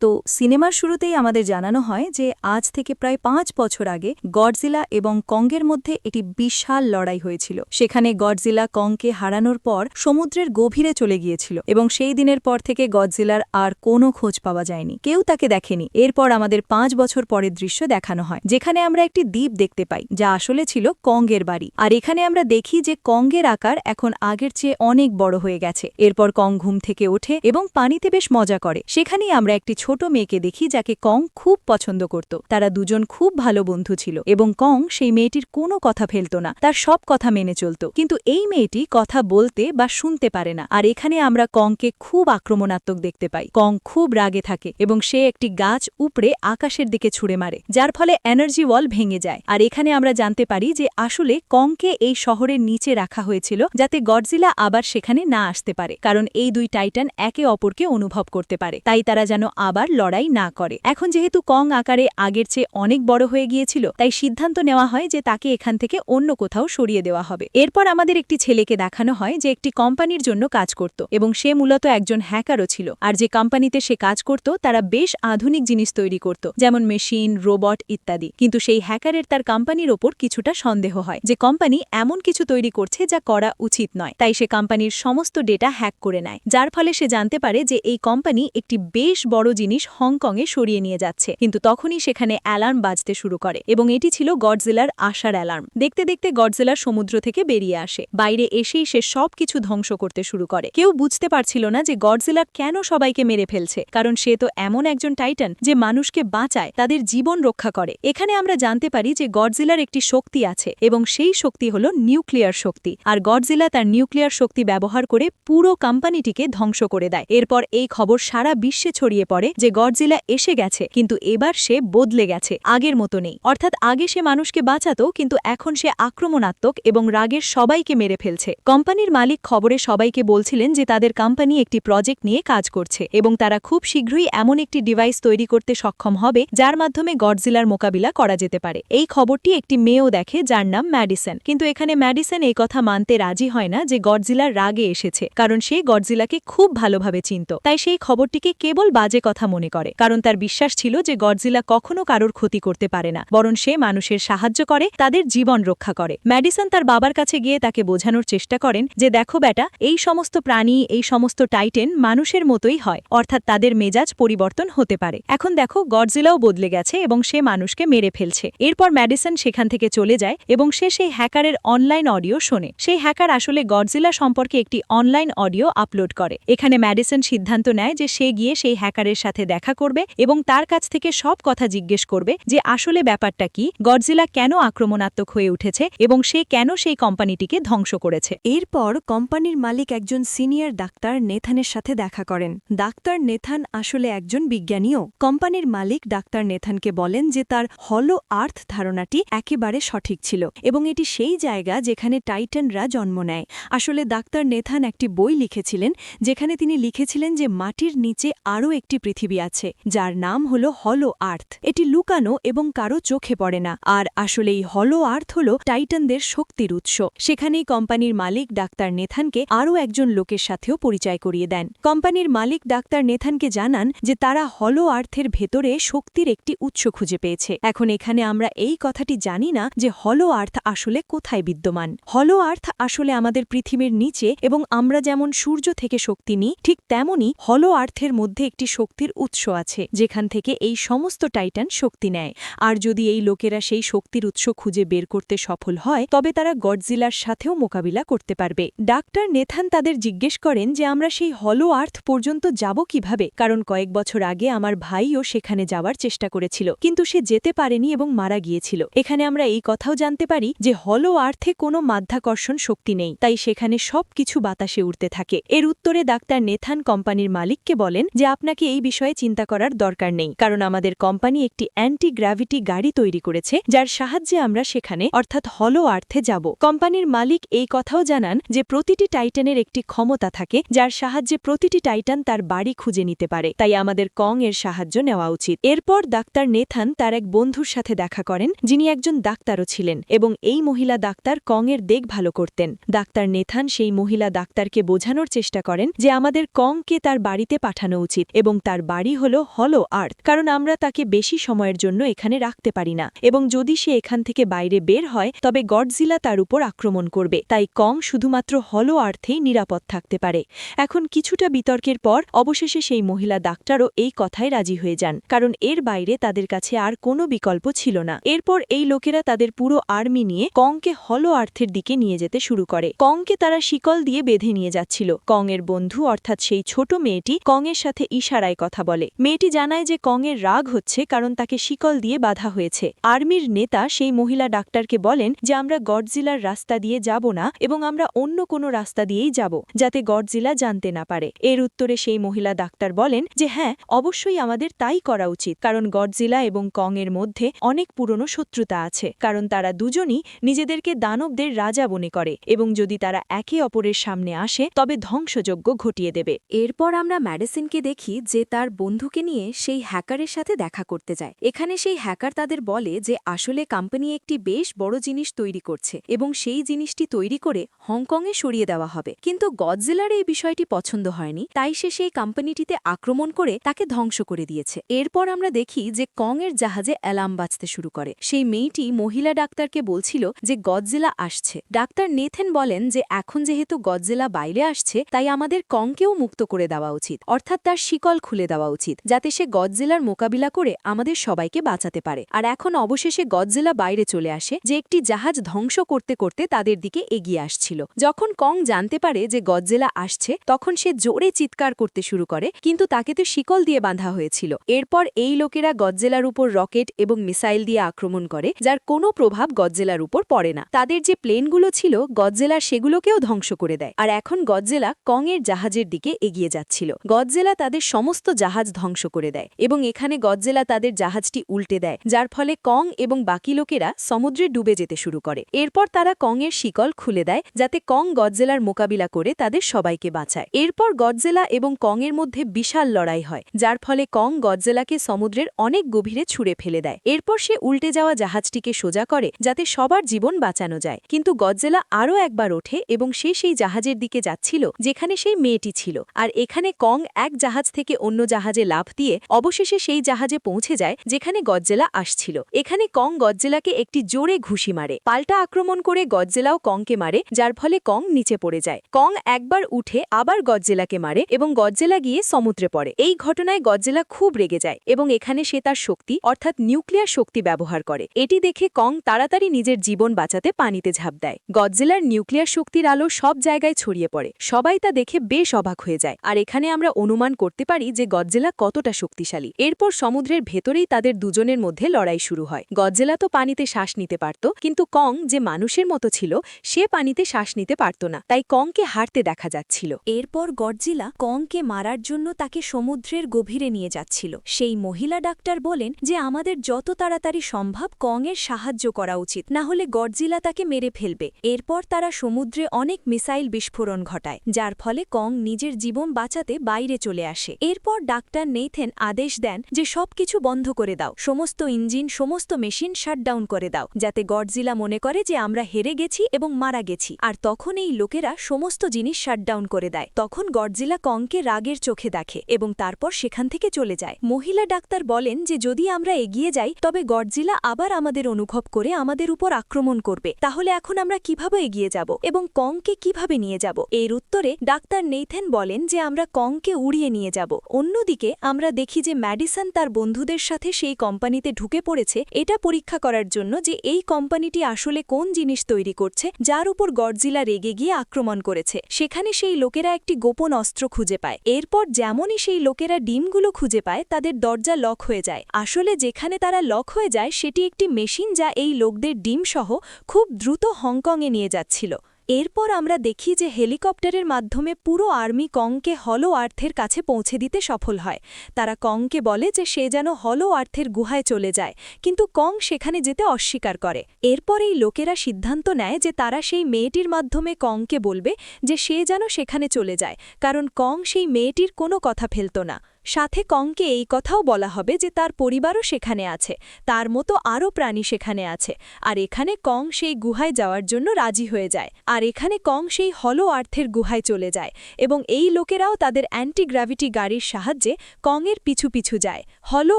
তো সিনেমার শুরুতেই আমাদের জানানো হয় যে আজ থেকে প্রায় ৫ বছর আগে গডজিলা এবং কংগের মধ্যে একটি বিশাল লড়াই হয়েছিল। সেখানে গডজিলা কংকে হারানোর পর সমুদ্রের গভীরে চলে গিয়েছিল এবং সেই দিনের পর থেকে গডজিলার আর কোনো খোঁজ পাওয়া যায়নি, কেউ তাকে দেখেনি। এরপর আমাদের ৫ বছর পরের দৃশ্য দেখানো হয়, যেখানে আমরা একটি দ্বীপ দেখতে পাই যা আসলে ছিল কংগের বাড়ি। আর এখানে আমরা দেখি যে কংগের আকার এখন আগের চেয়ে অনেক বড় হয়ে গেছে। এরপর কং ঘুম থেকে ওঠে এবং পানিতে বেশ মজা করে। সেখানেই আমরা একটি ছোট মেয়েকে দেখি যাকে কং খুব পছন্দ করত। তারা দুজন খুব ভালো বন্ধু ছিল এবং কং সেই মেয়েটির কোনো কথা ফেলত না, তার সব কথা মেনে চলত। কিন্তু এই মেয়েটি কথা বলতে বা শুনতে পারে না। আর এখানে আমরা কংকে খুব আক্রমণাত্মক দেখতে পাই। কং খুব রাগে থাকে এবং সে একটি গাছ উপড়ে আকাশের দিকে ছুঁড়ে মারে, যার ফলে এনার্জি ওয়াল ভেঙে যায়। আর এখানে আমরা জানতে পারি যে আসলে কংকে এই শহরের নিচে রাখা হয়েছিল যাতে গডজিলা আবার সেখানে না আসতে পারে, কারণ এই দুই টাইটান একে অপরকে অনুভব করতে পারে, তাই তারা যেন আবার লড়াই না করে। এখন যেহেতু কং আকারে আগের চেয়ে অনেক বড় হয়ে গিয়েছিল, তাই সিদ্ধান্ত নেওয়া হয় যে তাকে এখান থেকে অন্য কোথাও সরিয়ে দেওয়া হবে। এরপর আমাদের একটি ছেলেকে দেখানো হয় যে একটি কোম্পানির জন্য কাজ করত এবং সে মূলত একজন হ্যাকারও ছিল। আর যে কোম্পানিতে সে কাজ করত তারা বেশ আধুনিক জিনিস তৈরি করত, যেমন মেশিন, রোবট ইত্যাদি। কিন্তু সেই হ্যাকারের তার কোম্পানির ওপর কিছুটা সন্দেহ হয় যে কোম্পানি এমন কিছু তৈরি করছে যা করা উচিত নয়। তাই সে কোম্পানির সমস্ত ডেটা হ্যাক করে নেয়, যার ফলে সে জানতে পারে যে এই কোম্পানি একটি বেশ বড় জিনিস হংকংয়ে সরিয়ে নিয়ে যাচ্ছে। কিন্তু তখনই সেখানে অ্যালার্ম বাজতে শুরু করে এবং এটি ছিল গডজিলার আসার অ্যালার্ম। দেখতে দেখতে গডজিলা সমুদ্র থেকে বেরিয়ে আসে। বাইরে এসেই সে সবকিছু ধ্বংস করতে শুরু করে। কেউ বুঝতে পারছিল না যে গডজিলা কেন সবাইকে মেরে ফেলছে, কারণ সে তো এমন একজন টাইটান যে মানুষকে বাঁচায়, তাদের জীবন রক্ষা করে। এখানে আমরা জানতে পারি যে গডজিলার একটি শক্তি আছে এবং সেই শক্তি হলো নিউক্লিয়ার শক্তি। আর গডজিলা তার নিউক্লিয়ার শক্তি ব্যবহার করে পুরো কোম্পানিটিকে ধ্বংস করে দেয়। এরপর এই খবর সারা বিশ্বে ছড়িয়ে পড়ে যে গডজিলা এসে গেছে, কিন্তু এবার সে বদলে গেছে, আগের মতো নেই। অর্থাৎ আগে সে মানুষকে বাঁচাতো, কিন্তু এখন সে আক্রমণাত্মক এবং রাগের সবাইকে মেরে ফেলছে। কোম্পানির মালিক খবরে সবাইকে বলছিলেন যে তাদের কোম্পানি একটি প্রজেক্ট নিয়ে কাজ করছে এবং তারা খুব শীঘ্রই এমন একটি ডিভাইস তৈরি করতে সক্ষম হবে যার মাধ্যমে গডজিলার মোকাবিলা করা যেতে পারে। এই খবরটি একটি মেয়েও দেখে যার নাম ম্যাডিসন, কিন্তু এখানে ম্যাডিসন এই কথা মানতে রাজি হয় না যে গডজিলার রাগে এসেছে, কারণ সে গডজিলাকে খুব ভালোভাবে চিনত। তাই সেই খবরটিকে কেবল বাজে কথা মনে করে, কারণ তার বিশ্বাস ছিল যে গডজিলা কখনো কারোর ক্ষতি করতে পারে না, বরং সে মানুষের সাহায্য করে, তাদের জীবন রক্ষা করে। ম্যাডিসন তার বাবার কাছে গিয়ে তাকে বোঝানোর চেষ্টা করেন যে দেখো বেটা, এই সমস্ত প্রাণী, এই সমস্ত টাইটেন মানুষের মতোই হয়, অর্থাৎ তাদের মেজাজ পরিবর্তন হতে পারে। এখন দেখো গডজিলাও বদলে গেছে এবং সে মানুষকে মেরে ফেলছে। এরপর ম্যাডিসন সেখান থেকে চলে যায় এবং সে সেই হ্যাকারের অনলাইন অডিও শোনে। সেই হ্যাকার আসলে গডজিলা সম্পর্কে একটি অনলাইন অডিও আপলোড করে। এখানে ম্যাডিসন সিদ্ধান্ত নেয় যে সে গিয়ে সেই হ্যাকারের সাথে দেখা করবে এবং তার কাছ থেকে সব কথা জিজ্ঞেস করবে যে আসলে ব্যাপারটা কি, গডজিলা কেন আক্রমণাত্মক হয়ে উঠেছে এবং সে কেন সেই কোম্পানিটিকে ধ্বংস করেছে। এরপর কোম্পানির মালিক একজন সিনিয়র ডাক্তার নেথানের সাথে দেখা করেন। ডাক্তার নেথান আসলে একজন বিজ্ঞানীও। কোম্পানির মালিক ডাক্তার নেথানকে বলেন যে তার হলো আর্থ ধারণাটি একেবারে সঠিক ছিল এবং এটি সেই জায়গা যেখানে টাইটানরা জন্ম নেয়। আসলে ডাক্তার নেথান একটি বই লিখেছিলেন যেখানে তিনি লিখেছিলেন যে মাটির নিচে আরও একটি পৃথিবী আছে যার নাম হলো হলো আর্থ। এটি লুকানো এবং কারো চোখে পড়ে না। আর আসলে এই হলো আর্থ হল টাইটানদের শক্তির উৎস। সেখানেই কোম্পানির মালিক ডাক্তার নেথানকে আরও একজন লোকের সাথেও পরিচয় করিয়ে দেন। কোম্পানির মালিক ডাক্তার নেথানকে জানান যে তারা হলো আর্থের ভেতরে শক্তির একটি উৎস খুঁজে পেয়েছে। এখন এখানে আমরা এই কথাটি জানি না যে হলো আর্থ আসলে কোথায় বিদ্যমান। হলো আর্থ আসলে আমাদের পৃথিবীর নিচে এবং আমরা যেমন সূর্য থেকে শক্তি নিই, ঠিক তেমনি হলো আর্থের মধ্যে একটি শক্তির উৎস আছে যেখান থেকে এই সমস্ত টাইটান শক্তি নেয়। আর যদি এই লোকেরা সেই শক্তির উৎস খুঁজে বের করতে সফল হয় তবে তারা গডজিলার সাথেও মোকাবিলা করতে পারবে। ডাক্তার নেথান তাদের জিজ্ঞেস করেন যে আমরা সেই হলো আর্থ পর্যন্ত যাব কিভাবে, কারণ কয়েক বছর আগে আমার ভাইও সেখানে যাওয়ার চেষ্টা করেছিল, কিন্তু সে যেতে পারেনি এবং মারা গিয়েছিল। এখানে আমরা এই কথাও জানতে পারি যে হলো আর্থে কোনো মাধ্যাকর্ষণ শক্তি নেই, তাই সেখানে সবকিছু বাতাসে উড়তে থাকে। এর উত্তরে ডাক্তার নেথান কোম্পানির মালিককে বলেন যে আপনাকে এই বিষয়ে চিন্তা করার দরকার নেই, কারণ আমাদের কোম্পানি একটি অ্যান্টি গ্র্যাভিটি গাড়ি তৈরি করেছে যার সাহায্যে আমরা সেখানে অর্থাৎ হলো আর্থে যাব। কোম্পানির মালিক এই কথাও জানান যে প্রতিটি টাইটানের একটি ক্ষমতা থাকে যার সাহায্যে প্রতিটি টাইটান তার বাড়ি খুঁজে নিতে পারে, তাই আমাদের কং এর সাহায্য নেওয়া উচিত। এরপর ডাক্তার নেথান তার এক বন্ধুর সাথে দেখা করেন যিনি একজন ডাক্তারও ছিলেন এবং এই মহিলা ডাক্তার কং এর দেখভাল করতেন। ডাক্তার নেথান সেই মহিলা ডাক্তারকে বোঝানোর চেষ্টা করেন যে আমাদের কংকে তার বাড়িতে পাঠানো উচিত এবং তার বাড়ি হলো হলো আর্থ, কারণ আমরা তাকে বেশি সময়ের জন্য এখানে রাখতে পারি না, এবং যদি সে এখান থেকে বাইরে বের হয় তবে গডজিলা তার উপর আক্রমণ করবে। তাই কং শুধুমাত্র হলো আর্থেই নিরাপদ থাকতে পারে। এখন কিছুটা বিতর্কের পর অবশেষে সেই মহিলা ডাক্তারও এই কথায় রাজি হয়ে যান, কারণ এর বাইরে তাদের কাছে আর কোনো বিকল্প ছিল না। এরপর এই লোকেরা তাদের পুরো আর্মি নিয়ে কংকে হলো আর্থের দিকে নিয়ে যেতে শুরু করে। কংকে তারা শিকল দিয়ে বেঁধে নিয়ে যাচ্ছিল। কং এর বন্ধু অর্থাৎ সেই ছোট মেয়েটি কং এর সাথে ইশারায় কথা বলে। মেয়েটি জানায় যে কং এর রাগ হচ্ছে কারণ তাকে শিকল দিয়ে বাঁধা হয়েছে। আর্মির নেতা সেই মহিলা ডাক্তারকে বলেন যে আমরা গডজিলার রাস্তা দিয়ে যাব না এবং আমরা অন্য কোনো রাস্তা দিয়েই যাব, যাতে গডজিলা জানতে না পারে। এর উত্তরে সেই মহিলা ডাক্তার বলেন যে হ্যাঁ, অবশ্যই আমাদের তাই করা উচিত, কারণ গডজিলা এবং কং এর মধ্যে অনেক পুরনো শত্রুতা আছে, কারণ তারা দুজনই নিজেদেরকে দানবদের রাজা মনে করে এবং যদি তারা একে অপরের সামনে আসে তবে ধ্বংসযজ্ঞ ঘটিয়ে দেবে। এরপর আমরা ম্যাডিসনকে দেখি যে তার বন্ধুকে নিয়ে সেই হ্যাকারের সাথে দেখা করতে যায়। এখানে সেই হ্যাকার তাদের বলে যে আসলে কোম্পানি একটি বেশ বড় জিনিস তৈরি করছে এবং সেই জিনিসটি তৈরি করে হংকংয়ে সরিয়ে দেওয়া হবে, কিন্তু গডজিলার এই বিষয়টি পছন্দ হয়নি, তাই সে সেই কোম্পানিটিতে আক্রমণ করে তাকে ধ্বংস করে দিয়েছে। এরপর আমরা দেখি যে কং এর জাহাজে অ্যালার্ম বাজতে শুরু করে। সেই মেয়েটি মহিলা ডাক্তারকে বলছিল যে গডজিলা আসছে। ডাক্তার নেথেন বলেন যে এখন যেহেতু গডজিলা বাইরে আসছে তাই আমাদের কংকেও মুক্ত করে দেওয়া উচিত, অর্থাৎ তার শিকল খুলে দেওয়া উচিত, যাতে সে গডজিলার মোকাবিলা করে আমাদের সবাইকে বাঁচাতে পারে। আর এখন অবশেষে গডজিলা বাইরে চলে আসে যে একটি জাহাজ ধ্বংস করতে করতে তাদের দিকে এগিয়ে আসছিল। যখন কং জানতে পারে যে গডজিলা আসছে তখন সে জোরে চিৎকার করতে শুরু করে, কিন্তু তাকে তো শিকল দিয়ে বাঁধা হয়েছিল। এরপর এই লোকেরা গডজিলার উপর রকেট এবং মিসাইল দিয়ে আক্রমণ করে, যার কোনো প্রভাব গডজিলার উপর পড়ে না। তাদের যে প্লেনগুলো ছিল গডজিলা সেগুলোকেও ধ্বংস করে দেয়। আর এখন গডজিলা কং এর জাহাজের দিকে এগিয়ে যাচ্ছিল। গডজিলা তাদের সমস্ত জাহাজ ধ্বংস করে দেয় এবং এখানে গডজিলা তাদের জাহাজটি উল্টে দেয়, যার ফলে কং এবং বাকি লোকেরা সমুদ্রে ডুবে যেতে শুরু করে। এরপর তারা কং এর শিকল খুলে দেয় যাতে কং গডজিলার মোকাবিলা করে তাদের সবাইকে বাঁচায়। এরপর গডজিলা এবং কং এর মধ্যে বিশাল লড়াই হয়, যার ফলে কং গডজিলাকে সমুদ্রের অনেক গভীরে ছুঁড়ে ফেলে দেয়। এরপর সে উল্টে যাওয়া জাহাজটিকে সোজা করে যাতে সবার জীবন বাঁচানো যায়, কিন্তু গডজিলা আরও একবার ওঠে এবং সে সেই জাহাজের দিকে যাচ্ছিল যেখানে সেই মেয়েটি ছিল। আর এখানে কং এক জাহাজ থেকে অন্য জাহাজে লাফ দিয়ে অবশেষে সেই জাহাজে পৌঁছে যায় যেখানে গডজিলা আসছিল। এখানে কং গডজিলাকে একটি জোরে ঘুষি মারে। পাল্টা আক্রমণ করে গডজিলাও কংকে মারে, যার ফলে কং নিচে পড়ে যায়। কং একবার উঠে আবার গডজিলাকে মারে এবং গডজিলা গিয়ে সমুদ্রে পড়ে। এই ঘটনায় গডজিলা খুব রেগে যায় এবং এখানে সে তার শক্তি অর্থাৎ নিউক্লিয়ার শক্তি ব্যবহার করে। এটি দেখে কং তাড়াতাড়ি নিজের জীবন বাঁচাতে পানিতে ঝাঁপ দেয়। গডজিলার নিউক্লিয়ার শক্তির আলো সব জায়গায় ছড়িয়ে পড়ে। সবাই তা দেখে বেশ অবাক হয়ে যায়। আর এখানে আমরা অনুমান করতে পারি যে গডজিলা কতটা শক্তিশালী। এরপর সমুদ্রের ভেতরেই তাদের দুজনের মধ্যে লড়াই শুরু হয়। গডজিলা তো পানিতে শ্বাস নিতে পারত, কিন্তু কং যে মানুষের মতো ছিল সে পানিতে শ্বাস নিতে পারত না, তাই কংকে হারতে দেখা যাচ্ছিল। এরপর গডজিলা কংকে মারার জন্য তাকে সমুদ্রের গভীরে নিয়ে যাচ্ছিল। সেই মহিলা ডাক্তার বলেন যে আমাদের যত তাড়াতাড়ি সম্ভব কং এর সাহায্য করা উচিত, না হলে গডজিলা তাকে মেরে ফেলবে। এরপর তারা সমুদ্রে অনেক মিসাইল বিস্ফোরণ ঘটায়, যার ফলে কং নিজের জীবন বাঁচাতে বাইরে চলে আসে। এরপর ডাক্তার নেথেন আদেশ দেন যে সবকিছু বন্ধ করে দাও, সমস্ত ইঞ্জিন সমস্ত মেশিন শাটডাউন করে দাও, যাতে গডজিলা মনে করে যে আমরা হেরে গেছি এবং মারা গেছি। আর তখন এই লোকেরা সমস্ত জিনিস শাটডাউন করে দেয়। তখন গডজিলা কংকে রাগের চোখে দেখে এবং তারপর সেখান থেকে চলে যায়। মহিলা ডাক্তার বলেন যে যদি আমরা এগিয়ে যাই তবে গডজিলা আবার আমাদের অনুভব করে আমাদের উপর আক্রমণ করবে, তাহলে এখন আমরা কিভাবে এগিয়ে যাব এবং কংকে কিভাবে নিয়ে যাব? এর উত্তরে ডাক্তার নেথেন বলেন যে আমরা কংকে উড়িয়ে নিয়ে যাব। অন্যদিকে আমরা দেখি যে ম্যাডিসন তার বন্ধুদের সাথে সেই কোম্পানিতে ঢুকে পড়েছে এটা পরীক্ষা করার জন্য যে এই কোম্পানিটি আসলে কোন জিনিস তৈরি করছে যার উপর গডজিলা রেগে গিয়ে আক্রমণ করেছে। সেখানে সেই লোকেরা একটি গোপন অস্ত্র খুঁজে পায়। এরপর যেমনই সেই লোকেরা ডিমগুলো খুঁজে পায় তাদের দরজা লক হয়ে যায়। আসলে যেখানে তারা লক হয়ে যায় সেটি একটি মেশিন যা এই লোকদের ডিম সহ খুব দ্রুত হংকংয়ে নিয়ে যাচ্ছিল। এরপর আমরা দেখি যে হেলিকপ্টারের মাধ্যমে পুরো আর্মি কংকে হলো আর্থের কাছে পৌঁছে দিতে সফল হয়। তারা কংকে বলে যে সে যেন হলো আর্থের গুহায় চলে যায়, কিন্তু কং সেখানে যেতে অস্বীকার করে। এরপর এই লোকেরা সিদ্ধান্ত নেয় যে তারা সেই মেয়েটির মাধ্যমে কংকে বলবে যে সে যেন সেখানে চলে যায়, কারণ কং সেই মেয়েটির কোনো কথা ফেলত না। সাথে কংকে এই কথাও বলা হবে যে তার পরিবারও সেখানে আছে, তার মতো আরও প্রাণী সেখানে আছে। আর এখানে কং সেই গুহায় যাওয়ার জন্য রাজি হয়ে যায়। আর এখানে কং সেই হলো আর্থের গুহায় চলে যায় এবং এই লোকেরাও তাদের অ্যান্টি-গ্র্যাভিটি গাড়ির সাহায্যে কংয়ের পিছু পিছু যায়। হলো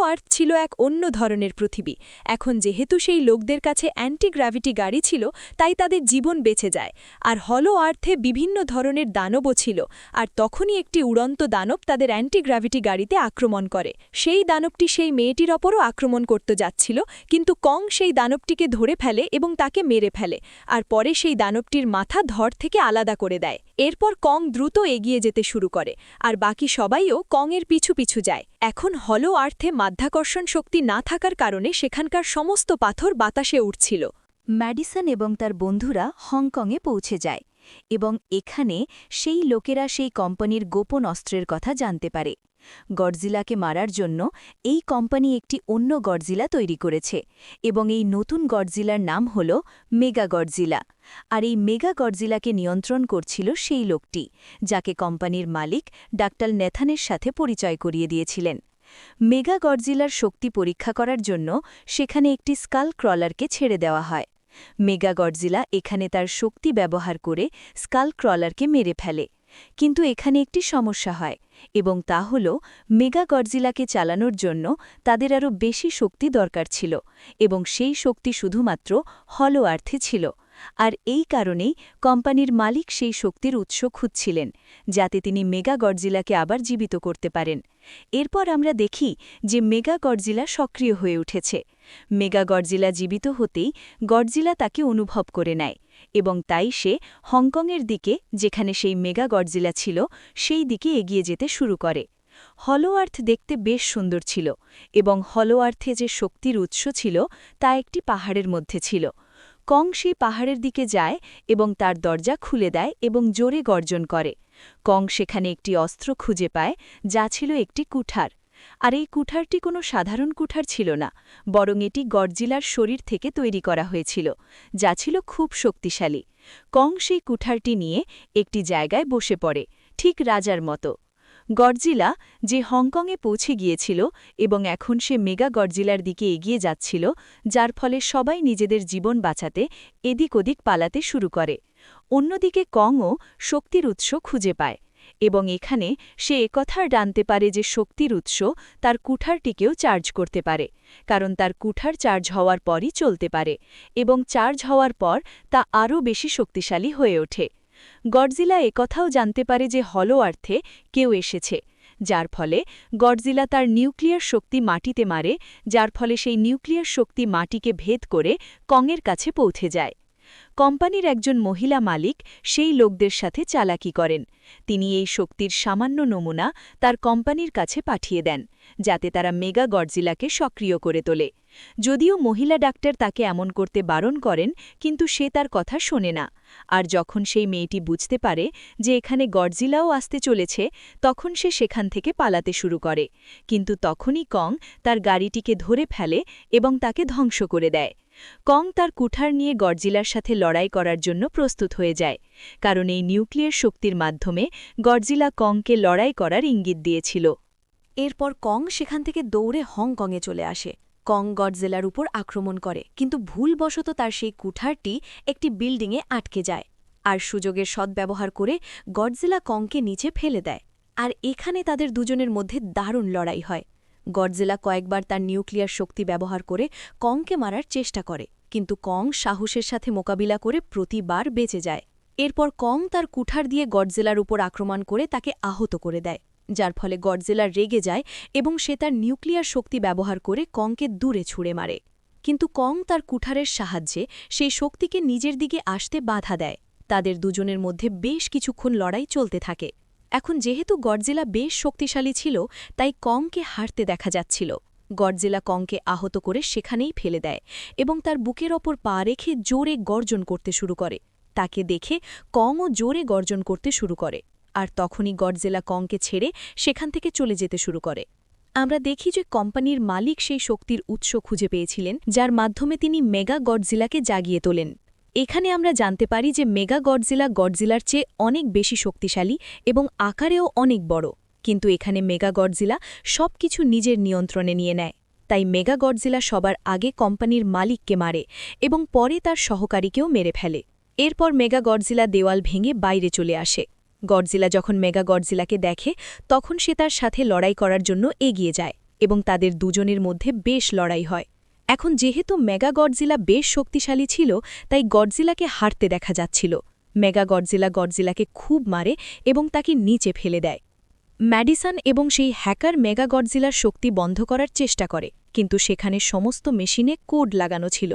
আর্থ ছিল এক অন্য ধরনের পৃথিবী। এখন যেহেতু সেই লোকদের কাছে অ্যান্টি-গ্র্যাভিটি গাড়ি ছিল, তাই তাদের জীবন বেঁচে যায়। আর হলো আর্থে বিভিন্ন ধরনের দানবও ছিল, আর তখনই একটি উড়ন্ত দানব তাদের অ্যান্টি-গ্র্যাভিটি গাড়িতে আক্রমণ করে। সেই দানবটি সেই মেয়েটির ওপরও আক্রমণ করতে যাচ্ছিল, কিন্তু কং সেই দানবটিকে ধরে ফেলে এবং তাকে মেরে ফেলে, আর পরে সেই দানবটির মাথা ধড় থেকে আলাদা করে দেয়। এরপর কং দ্রুত এগিয়ে যেতে শুরু করে, আর বাকি সবাইও কংয়ের পিছু পিছু যায়। এখন হলো আর্থে মাধ্যাকর্ষণ শক্তি না থাকার কারণে সেখানকার সমস্ত পাথর বাতাসে উঠছিল। ম্যাডিসন এবং তার বন্ধুরা হংকংয়ে পৌঁছে যায় এবং এখানে সেই লোকেরা সেই কোম্পানির গোপন অস্ত্রের কথা জানতে পারে। গডজিলাকে মারার জন্য এই কোম্পানি একটি অন্য গডজিলা তৈরি করেছে এবং এই নতুন গডজিলার নাম হল মেগা গডজিলা। আর এই মেগা গডজিলাকে নিয়ন্ত্রণ করছিল সেই লোকটি, যাকে কোম্পানির মালিক ডাক্তার নেথানের সাথে পরিচয় করিয়ে দিয়েছিলেন। মেগা গডজিলার শক্তি পরীক্ষা করার জন্য সেখানে একটি স্কাল ক্রলারকে ছেড়ে দেওয়া হয়। মেগা গডজিলা এখানে তার শক্তি ব্যবহার করে স্কাল ক্রলারকে মেরে ফেলে, কিন্তু এখানে একটি সমস্যা হয়, এবং তা হল মেগা গডজিলাকে চালানোর জন্য তাদের আরও বেশি শক্তি দরকার ছিল, এবং সেই শক্তি শুধুমাত্র হলো আর্থে ছিল। আর এই কারণেই কোম্পানির মালিক সেই শক্তির উৎস খুঁজছিলেন, যাতে তিনি মেগা গডজিলাকে আবার জীবিত করতে পারেন। এরপর আমরা দেখি যে মেগা গডজিলা সক্রিয় হয়ে উঠেছে। মেগা গডজিলা জীবিত হতেই গডজিলা তাকে অনুভব করে নেয়, এবং তাই সে হংকংয়ের দিকে, যেখানে সেই মেগা গডজিলা ছিল, সেই দিকে এগিয়ে যেতে শুরু করে। হলো আর্থ দেখতে বেশ সুন্দর ছিল, এবং হলো আর্থে যে শক্তির উৎস ছিল তা একটি পাহাড়ের মধ্যে ছিল। কং সেই পাহাড়ের দিকে যায় এবং তার দরজা খুলে দেয় এবং জোরে গর্জন করে। কং সেখানে একটি অস্ত্র খুঁজে পায়, যা ছিল একটি কুঠার। আর এই কুঠারটি কোনো সাধারণ কুঠার ছিল না, বরং এটি গডজিলার শরীর থেকে তৈরি করা হয়েছিল, যা ছিল খুব শক্তিশালী। কং সেই কুঠারটি নিয়ে একটি জায়গায় বসে পড়ে, ঠিক রাজার মতো। গডজিলা, যে হংকংয়ে পৌঁছে গিয়েছিল এবং এখন সে মেগা গডজিলার দিকে এগিয়ে যাচ্ছিল, যার ফলে সবাই নিজেদের জীবন বাঁচাতে এদিক ওদিক পালাতে শুরু করে। অন্যদিকে কংও শক্তির উৎস খুঁজে পায়, এবং এখানে সে একথার জানতে পারে যে শক্তির উৎস তার কুঠারটিকেও চার্জ করতে পারে, কারণ তার কুঠার চার্জ হওয়ার পরই চলতে পারে, এবং চার্জ হওয়ার পর তা আরও বেশি শক্তিশালী হয়ে ওঠে। গডজিলা একথাও জানতে পারে যে হলো আর্থে কেউ এসেছে, যার ফলে গডজিলা তার নিউক্লিয়ার শক্তি মাটিতে মারে, যার ফলে সেই নিউক্লিয়ার শক্তি মাটিকে ভেদ করে কংয়ের কাছে পৌঁছে যায়। কোম্পানির একজন মহিলা মালিক সেই লোকদের সাথে চালাকি করেন। তিনি এই শক্তির সামান্য নমুনা তার কোম্পানির কাছে পাঠিয়ে দেন, যাতে তারা মেগা গডজিলাকে সক্রিয় করে তোলে। যদিও মহিলা ডাক্তার তাকে এমন করতে বারণ করেন, কিন্তু সে তার কথা শোনে না। আর যখন সেই মেয়েটি বুঝতে পারে যে এখানে গডজিলাও আসতে চলেছে, তখন সে সেখান থেকে পালাতে শুরু করে, কিন্তু তখনই কং তার গাড়িটিকে ধরে ফেলে এবং তাকে ধ্বংস করে দেয়। কং তার কুঠার নিয়ে গডজিলার সাথে লড়াই করার জন্য প্রস্তুত হয়ে যায়, কারণ এই নিউক্লিয়ার শক্তির মাধ্যমে গডজিলা কংকে লড়াই করার ইঙ্গিত দিয়েছিল। এরপর কং সেখান থেকে দৌড়ে হংকংয়ে চলে আসে। কং গডজিলার উপর আক্রমণ করে, কিন্তু ভুলবশত তার সেই কুঠারটি একটি বিল্ডিংয়ে আটকে যায়, আর সুযোগের সদ্ব্যবহার করে গডজিলা কংকে নিচে ফেলে দেয়। আর এখানে তাদের দুজনের মধ্যে দারুণ লড়াই হয়। গডজিলা কয়েকবার তার নিউক্লিয়ার শক্তি ব্যবহার করে কংকে মারার চেষ্টা করে, কিন্তু কং সাহসের সাথে মোকাবিলা করে প্রতিবার বেঁচে যায়। এরপর কং তার কুঠার দিয়ে গডজিলার উপর আক্রমণ করে তাকে আহত করে দেয়, যার ফলে গডজিলা রেগে যায় এবং সে তার নিউক্লিয়ার শক্তি ব্যবহার করে কংকে দূরে ছুঁড়ে মারে। কিন্তু কং তার কুঠারের সাহায্যে সেই শক্তিকে নিজের দিকে আসতে বাধা দেয়। তাদের দুজনের মধ্যে বেশ কিছুক্ষণ লড়াই চলতে থাকে। এখন যেহেতু গডজিলা বেশ শক্তিশালী ছিল, তাই কংকে হারতে দেখা যাচ্ছিল। গডজিলা কংকে আহত করে সেখানেই ফেলে দেয় এবং তার বুকের ওপর পা রেখে জোরে গর্জন করতে শুরু করে। তাকে দেখে কংও জোরে গর্জন করতে শুরু করে, আর তখনই গডজিলা কংকে ছেড়ে সেখান থেকে চলে যেতে শুরু করে। আমরা দেখি যে কোম্পানির মালিক সেই শক্তির উৎস খুঁজে পেয়েছিলেন, যার মাধ্যমে তিনি মেগা গডজিলাকে জাগিয়ে তোলেন। এখানে আমরা জানতে পারি যে মেগা গডজিলা গডজিলার চেয়ে অনেক বেশি শক্তিশালী এবং আকারেও অনেক বড়। কিন্তু এখানে মেগা গডজিলা সবকিছু নিজের নিয়ন্ত্রণে নিয়ে নেয়। তাই মেগা গডজিলা সবার আগে কোম্পানির মালিককে মারে এবং পরে তার সহকারীকেও মেরে ফেলে। এরপর মেগা গডজিলা দেওয়াল ভেঙে বাইরে চলে আসে। গডজিলা যখন মেগা গডজিলাকে দেখে তখন সে তার সাথে লড়াই করার জন্য এগিয়ে যায় এবং তাদের দুজনের মধ্যে বেশ লড়াই হয়। এখন যেহেতু মেগা গডজিলা বেশ শক্তিশালী ছিল, তাই গডজিলাকে হারতে দেখা যাচ্ছিল। মেগা গডজিলাকে খুব মারে এবং তাকে নিচে ফেলে দেয়। ম্যাডিসন এবং সেই হ্যাকার মেগা গডজিলার শক্তি বন্ধ করার চেষ্টা করে, কিন্তু সেখানে সমস্ত মেশিনে কোড লাগানো ছিল।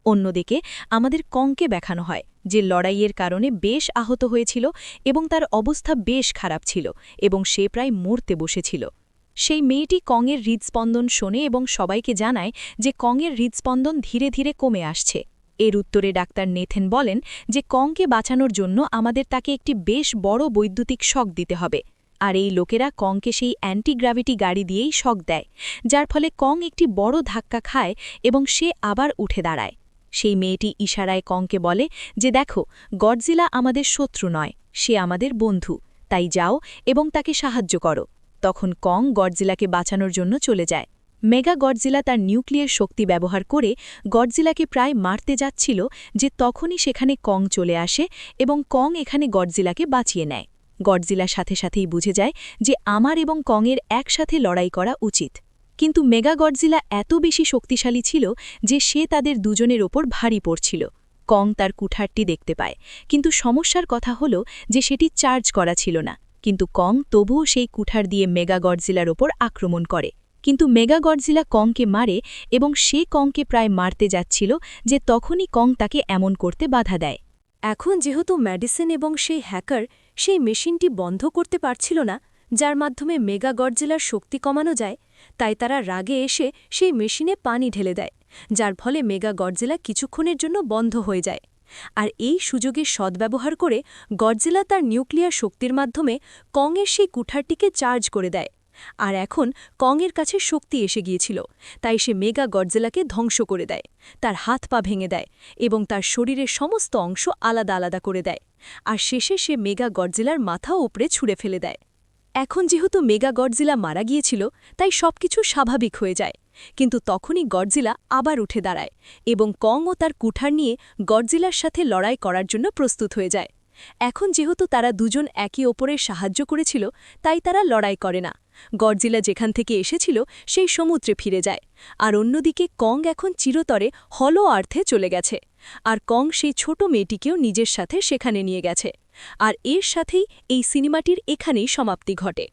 অন্যদিকে আমাদের কংকে দেখানো হয়, যে লড়াইয়ের কারণে বেশ আহত হয়েছিল এবং তার অবস্থা বেশ খারাপ ছিল এবং সে প্রায় মরতে বসেছিল। সেই মেয়েটি কংয়ের হৃদস্পন্দন শোনে এবং সবাইকে জানায় যে কংয়ের হৃদস্পন্দন ধীরে ধীরে কমে আসছে। এর উত্তরে ডাক্তার নেথেন বলেন যে কংকে বাঁচানোর জন্য আমাদের তাকে একটি বেশ বড় বৈদ্যুতিক শক দিতে হবে, আর এই লোকেরা কংকে সেই অ্যান্টিগ্র্যাভিটি গাড়ি দিয়েই শক দেয়, যার ফলে কং একটি বড় ধাক্কা খায় এবং সে আবার উঠে দাঁড়ায়। সেই মেয়েটি ইশারায় কংকে বলে যে দেখো, গডজিলা আমাদের শত্রু নয়, সে আমাদের বন্ধু, তাই যাও এবং তাকে সাহায্য করো। তখন কং গডজিলাকে বাঁচানোর জন্য চলে যায়। মেগা গডজিলা তার নিউক্লিয়ার শক্তি ব্যবহার করে গডজিলাকে প্রায় মারতে যাচ্ছিল যে তখনই সেখানে কং চলে আসে এবং কং এখানে গডজিলাকে বাঁচিয়ে নেয়। গডজিলা সাথে সাথেই বুঝে যায় যে আমার এবং কংয়ের একসাথে লড়াই করা উচিত। কিন্তু মেগা গডজিলা এত বেশি শক্তিশালী ছিল যে সে তাদের দুজনের ওপর ভারী পড়ছিল। কং তার কুঠারটি দেখতে পায়, কিন্তু সমস্যার কথা হল যে সেটি চার্জ করা ছিল না। কিন্তু কং তবুও সেই কুঠার দিয়ে মেগা গডজিলার ওপর আক্রমণ করে। কিন্তু মেগা গডজিলা কংকে মারে এবং সে কংকে প্রায় মারতে যাচ্ছিল যে তখনই কং তাকে এমন করতে বাধা দেয়। এখন যেহেতু ম্যাডিসন এবং সেই হ্যাকার সেই মেশিনটি বন্ধ করতে পারছিল না, যার মাধ্যমে মেগা গডজিলার শক্তি কমানো যায়, তাই তারা রাগে এসে সেই মেশিনে পানি ঢেলে দেয়, যার ফলে মেগা গডজিলা কিছুক্ষণের জন্য বন্ধ হয়ে যায়। আর এই সুযোগের সদ্ব্যবহার করে গডজিলা তার নিউক্লিয়ার শক্তির মাধ্যমে কংয়ের সেই কুঠারটিকে চার্জ করে দেয়। আর এখন কংয়ের কাছে শক্তি এসে গিয়েছিল, তাই সে মেগা গডজিলাকে ধ্বংস করে দেয়, তার হাত পা ভেঙে দেয় এবং তার শরীরের সমস্ত অংশ আলাদা আলাদা করে দেয়। আর শেষে সে মেগা গডজিলার মাথা উপড়ে ছুঁড়ে ফেলে দেয়। এখন যেহেতু মেগা গডজিলা মারা গিয়েছিল, তাই সবকিছু স্বাভাবিক হয়ে যায়। কিন্তু তখনই গডজিলা আবার উঠে দাঁড়ায় এবং কং ও তার কুঠার নিয়ে গডজিলার সাথে লড়াই করার জন্য প্রস্তুত হয়ে যায়। এখন যেহেতু তারা দুজন একে অপরের সাহায্য করেছিল, তাই তারা লড়াই করে না। গডজিলা যেখান থেকে এসেছিল সেই সমুদ্রে ফিরে যায়, আর অন্যদিকে কং এখন চিরতরে হলো আর্থে চলে গেছে। আর কং সেই ছোট মেয়েটিকেও নিজের সাথে সেখানে নিয়ে গেছে। আর এর সাথেই এই সিনেমাটির এখানেই সমাপ্তি ঘটে।